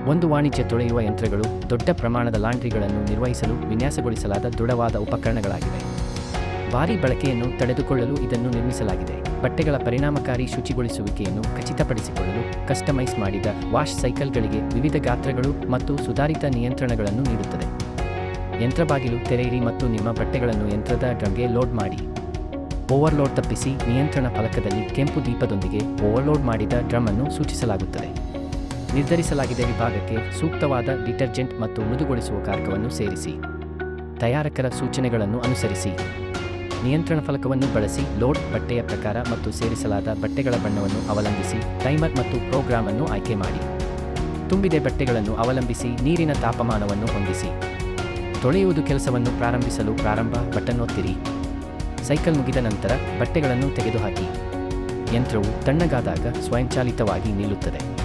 ಒಂದು ವಾಣಿಜ್ಯ ತೊಳೆಯುವ ಯಂತ್ರಗಳು ದೊಡ್ಡ ಪ್ರಮಾಣದ ಲಾಂಡ್ರಿಗಳನ್ನು ನಿರ್ವಹಿಸಲು ವಿನ್ಯಾಸಗೊಳಿಸಲಾದ ದೃಢವಾದ ಉಪಕರಣಗಳಾಗಿವೆ. ಭಾರೀ ಬಳಕೆಯನ್ನು ತಡೆದುಕೊಳ್ಳಲು ಇದನ್ನು ನಿರ್ಮಿಸಲಾಗಿದೆ. ಬಟ್ಟೆಗಳ ಪರಿಣಾಮಕಾರಿ ಶುಚಿಗೊಳಿಸುವಿಕೆಯನ್ನು ಖಚಿತಪಡಿಸಿಕೊಳ್ಳಲು ಕಸ್ಟಮೈಸ್ ಮಾಡಿದ ವಾಶ್ ಸೈಕಲ್ಗಳಿಗೆ ವಿವಿಧ ಗಾತ್ರಗಳು ಮತ್ತು ಸುಧಾರಿತ ನಿಯಂತ್ರಣಗಳನ್ನು ನೀಡುತ್ತದೆ. ಯಂತ್ರ ಬಾಗಿಲು ತೆರೆಯಿರಿ ಮತ್ತು ನಿಮ್ಮ ಬಟ್ಟೆಗಳನ್ನು ಯಂತ್ರದ ಡ್ರಮ್ಗೆ ಲೋಡ್ ಮಾಡಿ. ಓವರ್ಲೋಡ್ ತಪ್ಪಿಸಿ. ನಿಯಂತ್ರಣ ಫಲಕದಲ್ಲಿ ಕೆಂಪು ದೀಪದೊಂದಿಗೆ ಓವರ್ಲೋಡ್ ಮಾಡಿದ ಡ್ರಮ್ ಅನ್ನು ಸೂಚಿಸಲಾಗುತ್ತದೆ. ನಿರ್ಧರಿಸಲಾಗಿದೆ. ವಿಭಾಗಕ್ಕೆ ಸೂಕ್ತವಾದ ಡಿಟರ್ಜೆಂಟ್ ಮತ್ತು ಮೃದುಗೊಳಿಸುವ ಕಾರಕವನ್ನು ಸೇರಿಸಿ. ತಯಾರಕರ ಸೂಚನೆಗಳನ್ನು ಅನುಸರಿಸಿ. ನಿಯಂತ್ರಣ ಫಲಕವನ್ನು ಬಳಸಿ. ಲೋಡ್, ಬಟ್ಟೆಯ ಪ್ರಕಾರ ಮತ್ತು ಸೇರಿಸಲಾದ ಬಟ್ಟೆಗಳ ಬಣ್ಣವನ್ನು ಅವಲಂಬಿಸಿ ಟೈಮರ್ ಮತ್ತು ಪ್ರೋಗ್ರಾಂ ಅನ್ನು ಆಯ್ಕೆ ಮಾಡಿ. ತುಂಬಿದ ಬಟ್ಟೆಗಳನ್ನು ಅವಲಂಬಿಸಿ ನೀರಿನ ತಾಪಮಾನವನ್ನು ಹೊಂದಿಸಿ. ತೊಳೆಯುವುದು ಕೆಲಸವನ್ನು ಪ್ರಾರಂಭಿಸಲು ಪ್ರಾರಂಭ ಬಟನ್ ಒತ್ತಿರಿ. ಸೈಕಲ್ ಮುಗಿದ ನಂತರ ಬಟ್ಟೆಗಳನ್ನು ತೆಗೆದುಹಾಕಿ. ಯಂತ್ರವು ತಣ್ಣಗಾದಾಗ ಸ್ವಯಂಚಾಲಿತವಾಗಿ ನಿಲ್ಲುತ್ತದೆ.